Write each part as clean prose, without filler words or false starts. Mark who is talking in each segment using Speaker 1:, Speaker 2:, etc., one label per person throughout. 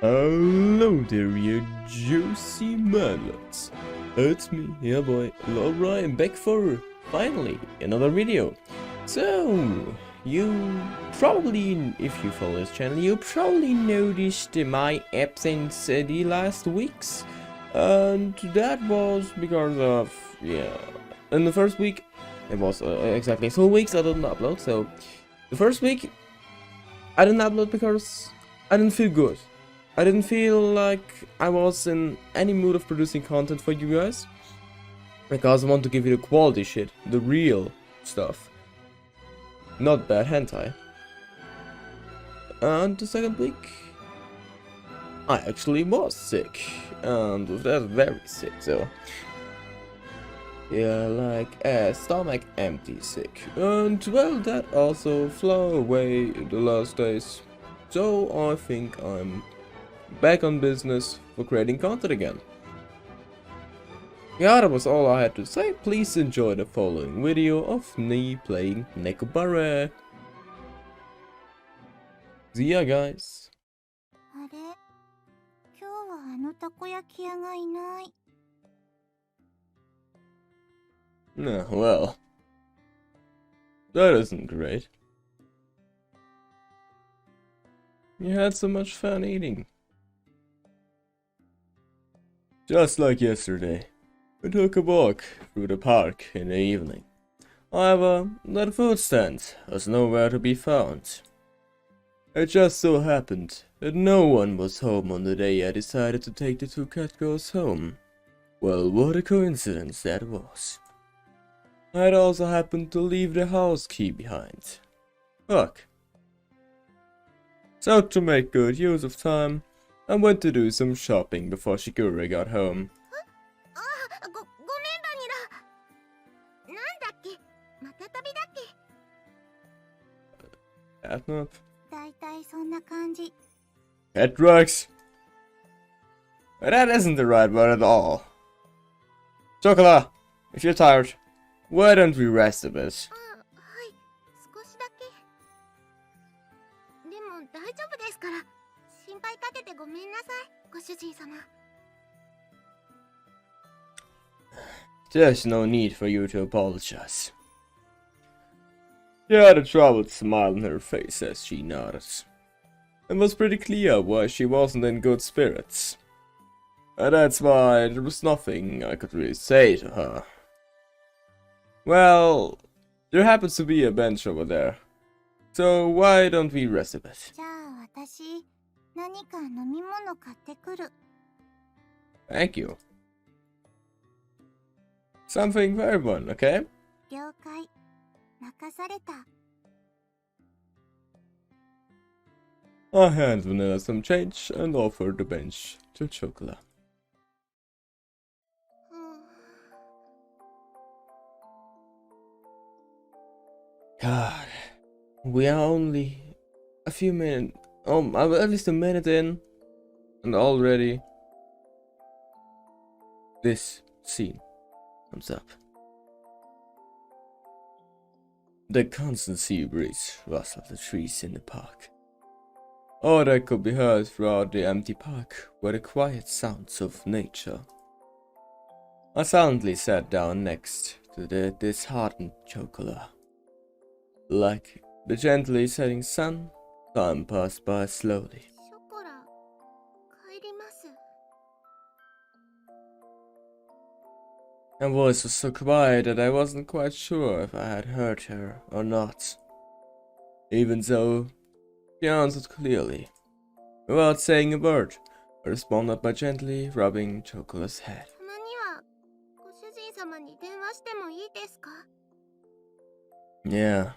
Speaker 1: Hello there, you juicy madlads. It's me, your boy, Lorai, and back for, finally, another video. So, you probably, if you follow this channel, you probably noticed my absence the last weeks. And that was because of, in the first week, it was exactly 2 weeks I didn't upload. So, the first week, I didn't upload because I didn't feel good. I didn't feel like I was in any mood of producing content for you guys, because I want to give you the quality shit, the real stuff, not bad hentai. And the second week, I actually was sick, and with that very sick, so yeah, like stomach empty sick, and well, that also flew away in the last days, so I think I'm back on business for creating content again. Yeah, that was all I had to say. Please enjoy the following video of me playing Nekopara. See ya, guys. No, well, that isn't great. You had so much fun eating. Just like yesterday, we took a walk through the park in the evening. However, that food stand was nowhere to be found. It just so happened that no one was home on the day I decided to take the two Catgirls home. Well, what a coincidence that was. I had also happened to leave the house key behind. Fuck. So to make good use of time, I went to do some shopping before Shigure got home. Catnap? Cat drugs? That isn't the right word at all. Chocolate, if you're tired, why don't we rest a bit? There's no need for you to apologize. She had a troubled smile on her face as she nodded. It was pretty clear why she wasn't in good spirits. And that's why there was nothing I could really say to her. Well, there happens to be a bench over there. So why don't we rest a bit? Thank you. Something for everyone, okay? I handed Vanilla some change and offered the bench to Chocolate. God, we are only a few minutes, at least a minute in, and already this scene comes up. The constant sea breeze rustled the trees in the park. All that could be heard throughout the empty park were the quiet sounds of nature. I silently sat down next to the disheartened Chocolate. Like the gently setting sun, time passed by slowly. Her voice was so quiet that I wasn't quite sure if I had heard her or not. Even so, she answered clearly. Without saying a word, I responded by gently rubbing Chocolate's head. Yeah.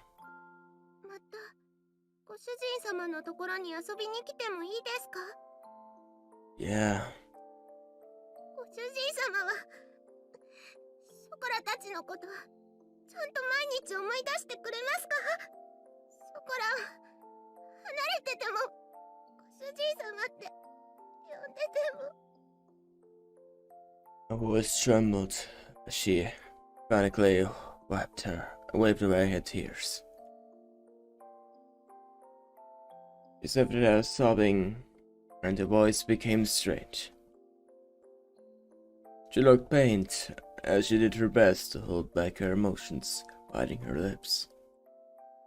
Speaker 1: Yeah. Her voice trembled as she panically wiped away her tears. She sat there sobbing and the voice became strange. She looked pained as she did her best to hold back her emotions, biting her lips.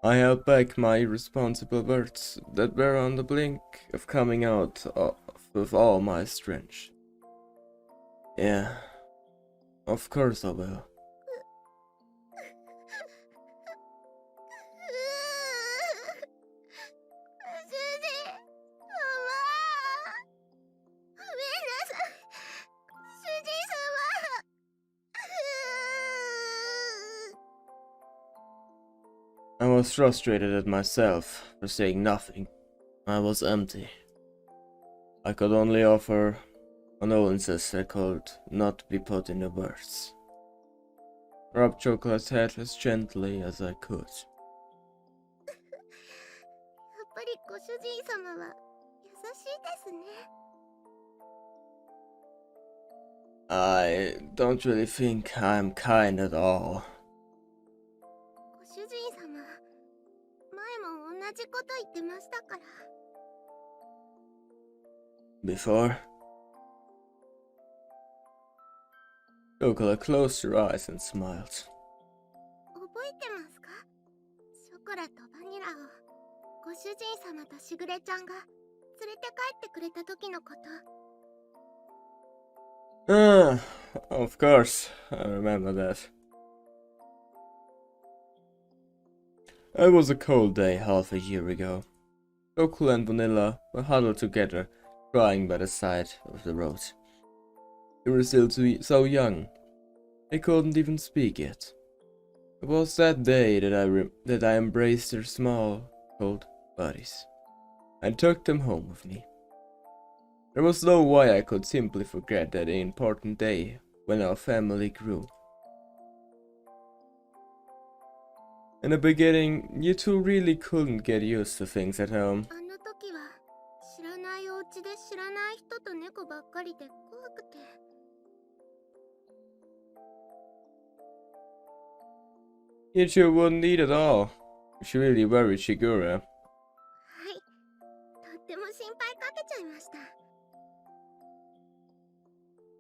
Speaker 1: I held back my irresponsible words that were on the blink of coming out with all my strength. Yeah, of course I will. I was frustrated at myself for saying nothing. I was empty. I could only offer condolences that could not be put into words. Rubbed Chocolate's head as gently as I could. I don't really think I'm kind at all. Before? Chocolate closed her eyes and smiled. Ah, of course, I remember that. It was a cold day half a year ago. Chocolate and Vanilla were huddled together, crying by the side of the road. They were still so young. They couldn't even speak yet. It was that day that I embraced their small, cold bodies and took them home with me. There was no way I could simply forget that important day when our family grew. In the beginning, you two really couldn't get used to things at home. You two wouldn't eat at all. She really worried Shigura.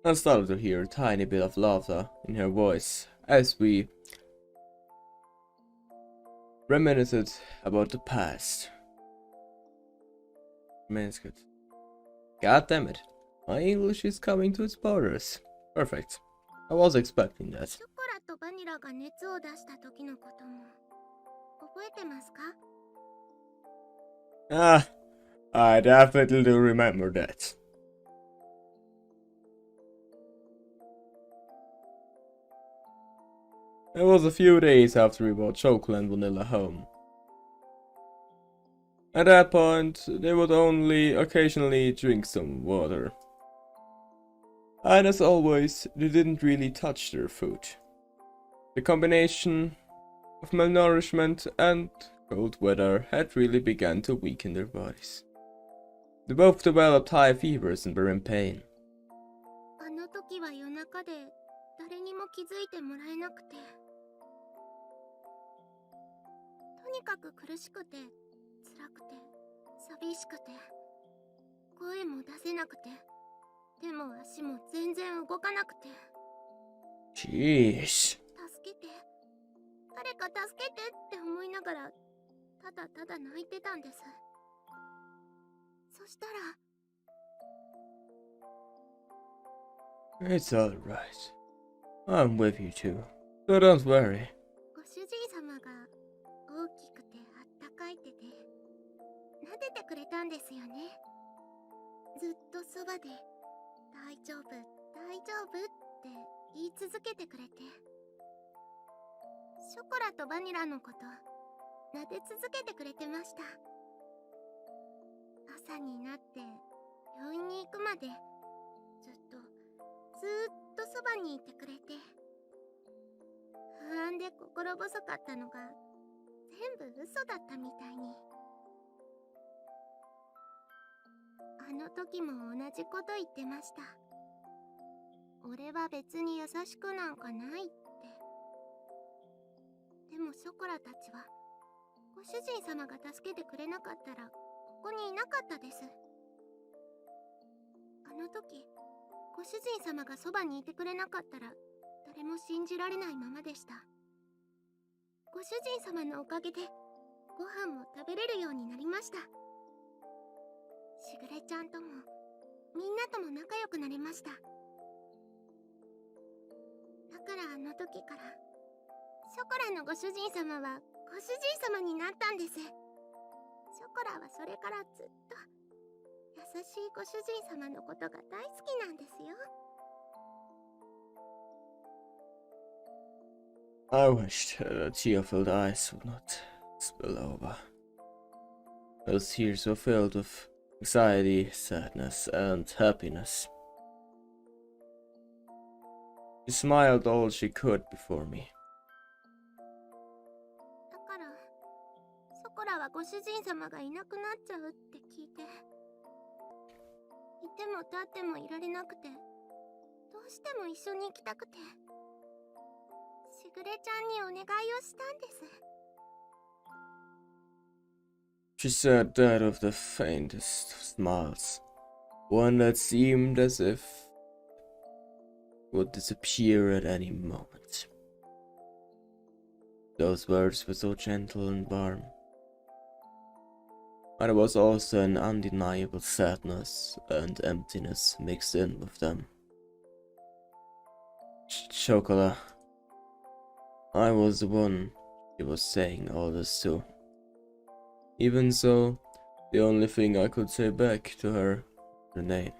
Speaker 1: I started to hear a tiny bit of laughter in her voice as we reminisced about the past. God damn it, my English is coming to its borders. Perfect. I was expecting that. Ah, I definitely do remember that. It was a few days after we brought Chocolate and Vanilla home. At that point, they would only occasionally drink some water. And as always, they didn't really touch their food. The combination of malnourishment and cold weather had really begun to weaken their bodies. They both developed high fevers and were in pain. Jeez. It's alright. I'm with you too, so don't worry.
Speaker 2: 時、ご主人様がそばにいてくれなかったら誰も信じられないままでした。ご主人様のおかげでご飯も食べれるようになりました。しぐれちゃんともみんなとも仲良くなれました。だからあの時からショコラのご主人様はご主人様になったんです。ショコラはそれからずっと優しいご主人様のことが大好きなんですよ。
Speaker 1: I wished the tear-filled eyes would not spill over. Those tears were filled with anxiety, sadness, and happiness. She smiled all she could before me.
Speaker 2: だから、ショコラはご主人様がいなくなっちゃうって聞いて、いても立ってもいられなくて、どうしても一緒に行きたくて、しぐれちゃんにお願いをしたんです。
Speaker 1: She said that with the faintest of smiles, one that seemed as if would disappear at any moment. Those words were so gentle and warm, but there was also an undeniable sadness and emptiness mixed in with them. Chocolate. I was the one she was saying all this to. Even so, the only thing I could say back to her, her name.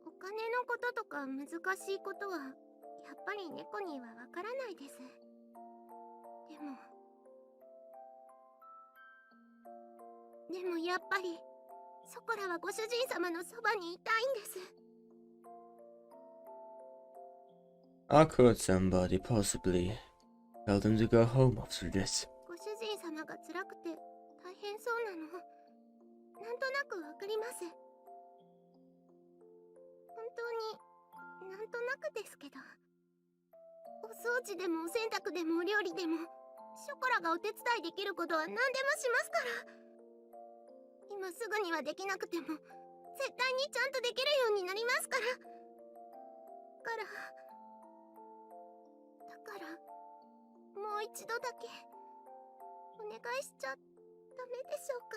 Speaker 2: お金のこととか難しいことは、やっぱり猫にはわからないです。でもやっぱり、ショコラはご主人様のそばにいたいんです。
Speaker 1: How could somebody possibly tell them to go home after this?
Speaker 2: ご主人様が辛くて大変そうなの、なんとなくわかります。本当になんとなくですけど、お掃除でもお洗濯でもお料理でも、ショコラがお手伝いできることは何でもしますから。今すぐにはできなくても、絶対にちゃんとできるようになりますから。だから、もう一度だけ、お願いしちゃダメでしょうか。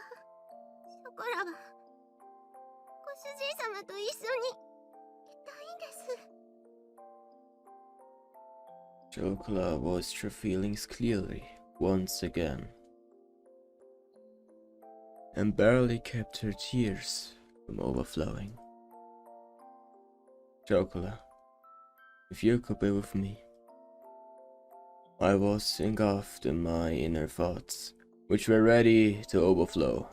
Speaker 2: ショコラは、ご主人様と一緒にいたいんです。
Speaker 1: Chocolate voiced her feelings clearly, once again, and barely kept her tears from overflowing. Chocolate, if you could be with me. I was engulfed in my inner thoughts, which were ready to overflow.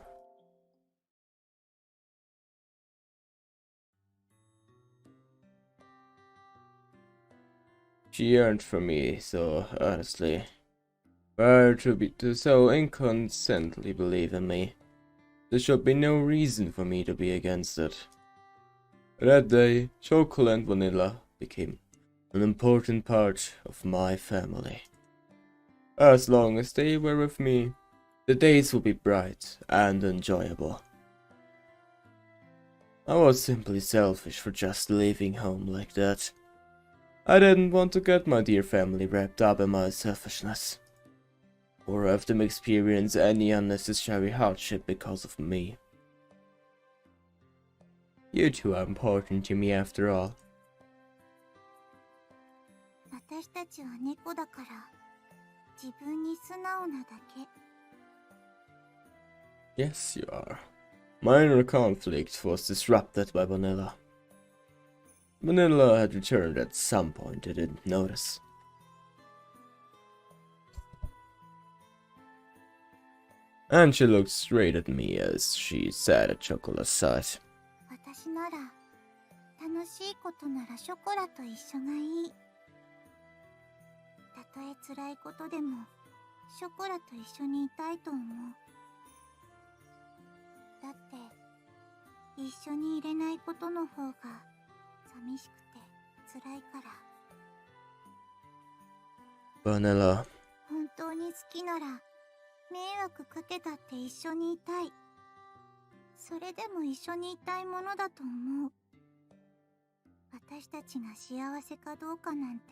Speaker 1: She yearned for me so earnestly, for her to so inconsistently believe in me. There should be no reason for me to be against it. That day, chocolate and vanilla became an important part of my family. As long as they were with me, the days would be bright and enjoyable. I was simply selfish for just leaving home like that. I didn't want to get my dear family wrapped up in my selfishness, or have them experience any unnecessary hardship because of me. You two are important to me after all.
Speaker 2: 私たちは猫だから、自分に素直なだけ。
Speaker 1: Yes, you are. My inner conflict was disrupted by Vanilla. Vanilla had returned at some point I didn't notice. And she looked straight at me as she sat at Chocolate's side.
Speaker 2: 私なら、楽しいことならショコラと一緒がいい。たとえ辛いことでも、ショコラと一緒にいたいと思う。だって、一緒にいれないことの方が寂しくて辛いから。
Speaker 1: Vanilla.
Speaker 2: 本当に好きなら、迷惑かけたって一緒にいたい。それでも一緒にいたいものだと思う。私たちが幸せかどうかなんて、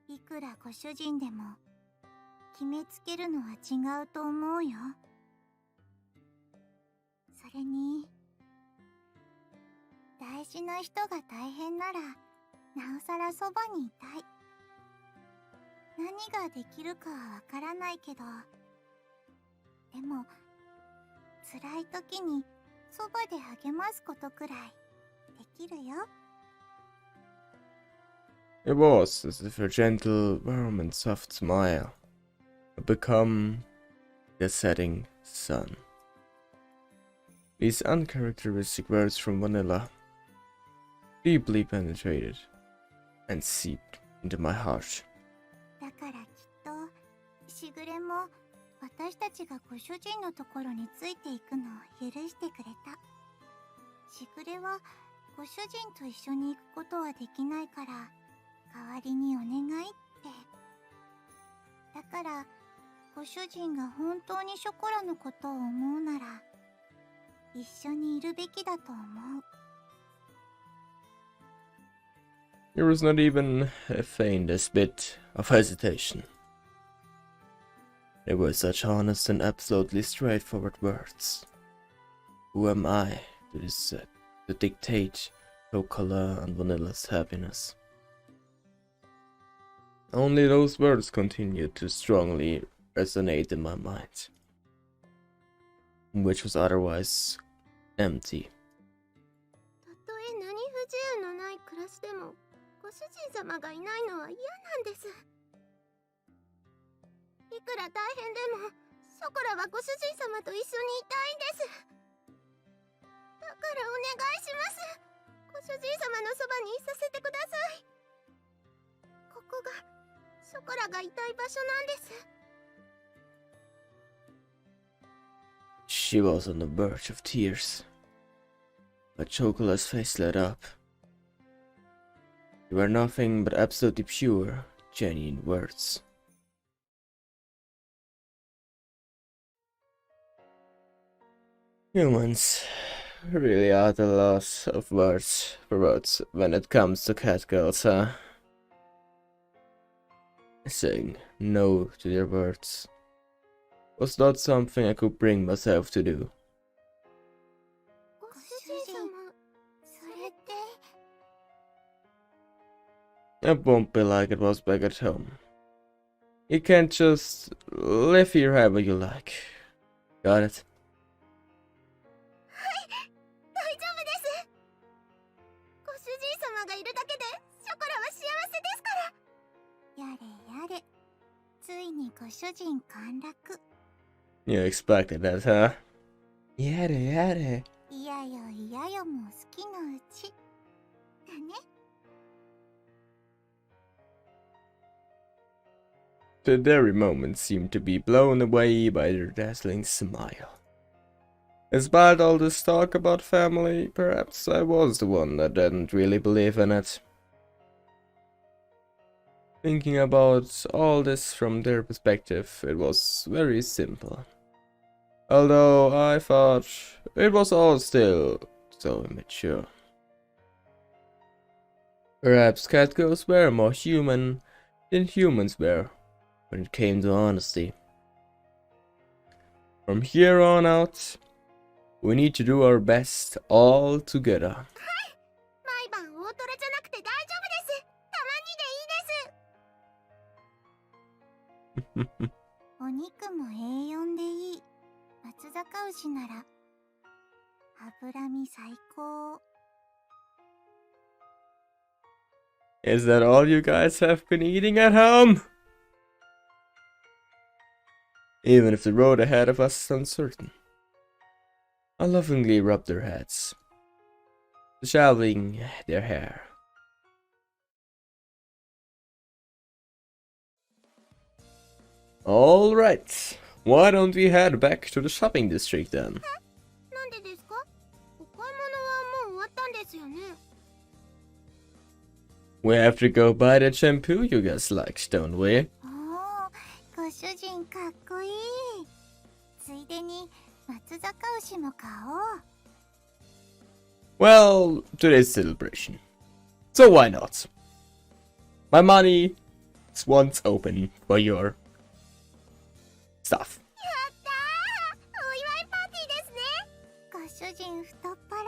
Speaker 2: いくらご主人でも決めつけるのは違うと思うよ。それに、大事な人が大変なら、なおさらそばにいたい。何ができるかはわからないけど、でも、辛い時にそばで励ますことくらいできるよ。
Speaker 1: It was as if her gentle, warm and soft smile had become the setting sun. These uncharacteristic words from Vanilla deeply penetrated and seeped into my heart.
Speaker 2: だからきっとしぐれも私たちがご主人のところについていくのを許してくれた。しぐれはご主人と一緒に行くことはできないから代わりにお願いって。だからご主人が本当にショコラのことを思うなら一緒にいるべきだと思う。
Speaker 1: There was not even a faintest bit of hesitation. They were such honest and absolutely straightforward words. Who am I to dictate Chocola and Vanilla's happiness? Only those words continued to strongly resonate in my mind, which was otherwise empty.
Speaker 2: たとえ何不自由のない暮らしでもご主人様がいないのは嫌なんです。いくら大変でもショコラはご主人様と一緒にいたいんです。だからお願いします。ご主人様のそばにいさせてください。ここがショコラがいたい場所なんです。
Speaker 1: She was on the verge of tears, but Chocola's face lit up. They were nothing but absolutely pure, genuine words. Humans really are the loss of words when it comes to Catgirls, huh? Saying no to their words was not something I could bring myself to do.
Speaker 2: ご主人様、それって。
Speaker 1: It won't be like it was back at home. You can't just live here however you like. Got it?
Speaker 2: 大丈夫です。ご主人様がいるだけでショコラは幸せですから。やれやれ、ついにご主人陥落。
Speaker 1: You expected that, huh? Yada yada.
Speaker 2: いやよいやよも好きのうちだね。
Speaker 1: The very moment seemed to be blown away by their dazzling smile. Despite all this talk about family, perhaps I was the one that didn't really believe in it. Thinking about all this from their perspective, it was very simple. Although I thought it was all still so immature. Perhaps Catgirls were more human than humans were when it came to honesty. From here on out, we need to do our best all together.
Speaker 2: 毎晩大トロじゃなくて大丈夫です。たまにでいいです。お肉も A4 でいい。松阪牛なら脂身最高。
Speaker 1: Is that all you guys have been eating at home? Even if the road ahead of us is uncertain, I lovingly rub their heads, shoveling their hair. Alright, why don't we head back to the shopping district then?
Speaker 2: なんでですか？お買い物はもう終わったんですよね。
Speaker 1: We have to go buy that shampoo you guys liked, don't we?
Speaker 2: おー、ご主人かっこいい。ついでに松阪牛も買おう。
Speaker 1: Well, today's celebration. So why not? My money is once open for your stuff.
Speaker 2: やったー、お祝いパーティーですね。ご主人太っ腹。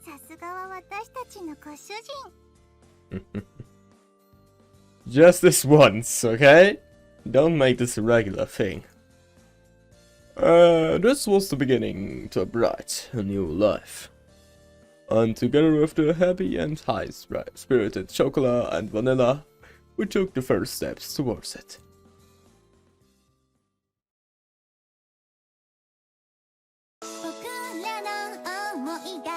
Speaker 2: さすがは私たちのご主人。
Speaker 1: Just this once, okay? Don't make this a regular thing. This was the beginning to a bright, new life. And together with the happy and high-spirited Chocolate and Vanilla, we took the first steps towards it.
Speaker 2: 僕らの想いが